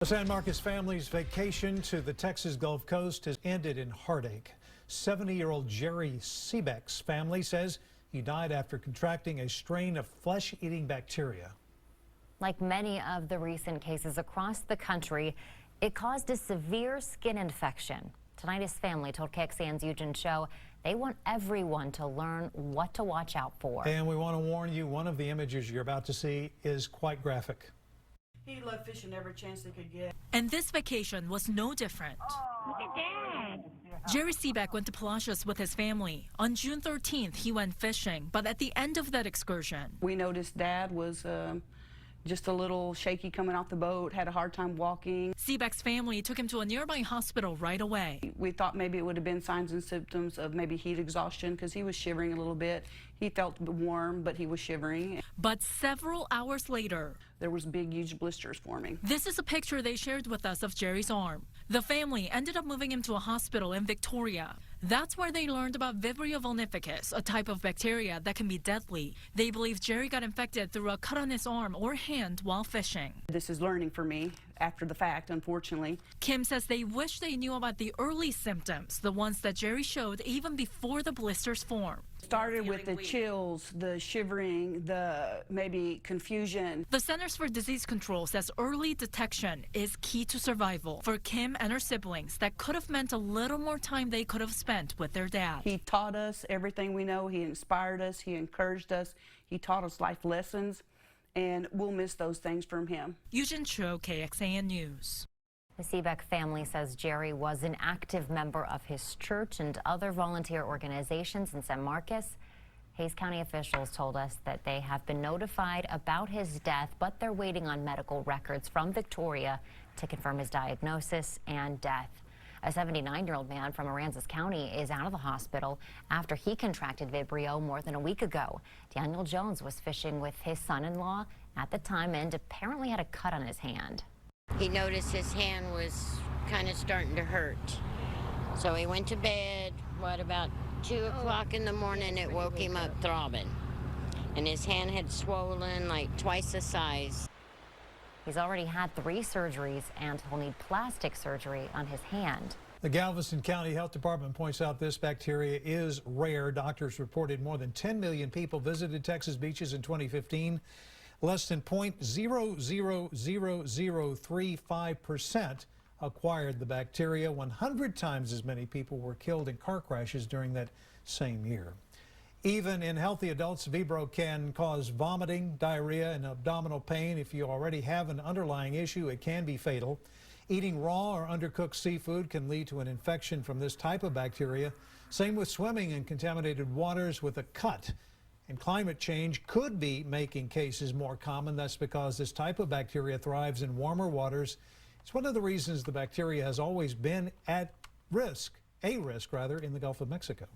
The San Marcos family's vacation to the Texas Gulf Coast has ended in heartache. 70-year-old Jerry Seebeck's family says he died after contracting a strain of flesh-eating bacteria. Like many of the recent cases across the country, it caused a severe skin infection. Tonight, his family told KXAN's Eugene Cho they want everyone to learn what to watch out for. And we want to warn you, one of the images you're about to see is quite graphic. He loved fishing every chance they could get. And this vacation was no different. Look at that. Jerry Seebeck went to Palacios with his family. On June 13th, he went fishing, but at the end of that excursion, We noticed Dad was just a little shaky coming off the boat, had a hard time walking. Seebeck's family took him to a nearby hospital right away. We thought maybe it would have been signs and symptoms of maybe heat exhaustion because he was shivering a little bit. He felt warm, but he was shivering. But several hours later, there was big, huge blisters forming. this is a picture they shared with us of Jerry's arm. The family ended up moving him to a hospital in Victoria. That's where they learned about Vibrio vulnificus, a type of bacteria that can be deadly. They believe Jerry got infected through a cut on his arm or hand while fishing. This is learning for me after the fact, unfortunately. Kim says they wish they knew about the early symptoms, the ones that Jerry showed even before the blisters formed. Started with the chills, the shivering, the maybe confusion. The Centers for Disease Control says early detection is key to survival for Kim and her siblings. That could have meant a little more time they could have spent with their dad. He taught us everything we know. He inspired us. He encouraged us. He taught us life lessons, and we'll miss those things from him. Eugene Cho, KXAN News. The Seebeck family says Jerry was an active member of his church and other volunteer organizations in San Marcos. Hayes County officials told us that they have been notified about his death, but they're waiting on medical records from Victoria to confirm his diagnosis and death. A 79-year-old man from Aransas County is out of the hospital after he contracted Vibrio more than a week ago. Daniel Jones was fishing with his son-in-law at the time and apparently had a cut on his hand. He noticed his hand was kind of starting to hurt. So he went to bed, about 2 o'clock in the morning, it woke him up throbbing. And his hand had swollen like twice the size. He's already had 3 surgeries and he'll need plastic surgery on his hand. The Galveston County Health Department points out this bacteria is rare. Doctors reported more than 10 million people visited Texas beaches in 2015. Less than 0.000035% acquired the bacteria. 100 times as many people were killed in car crashes during that same year. Even in healthy adults, Vibrio can cause vomiting, diarrhea, and abdominal pain. If you already have an underlying issue, it can be fatal. Eating raw or undercooked seafood can lead to an infection from this type of bacteria. Same with swimming in contaminated waters with a cut. And climate change could be making cases more common. That's because this type of bacteria thrives in warmer waters. It's one of the reasons the bacteria has always been at risk, in the Gulf of Mexico.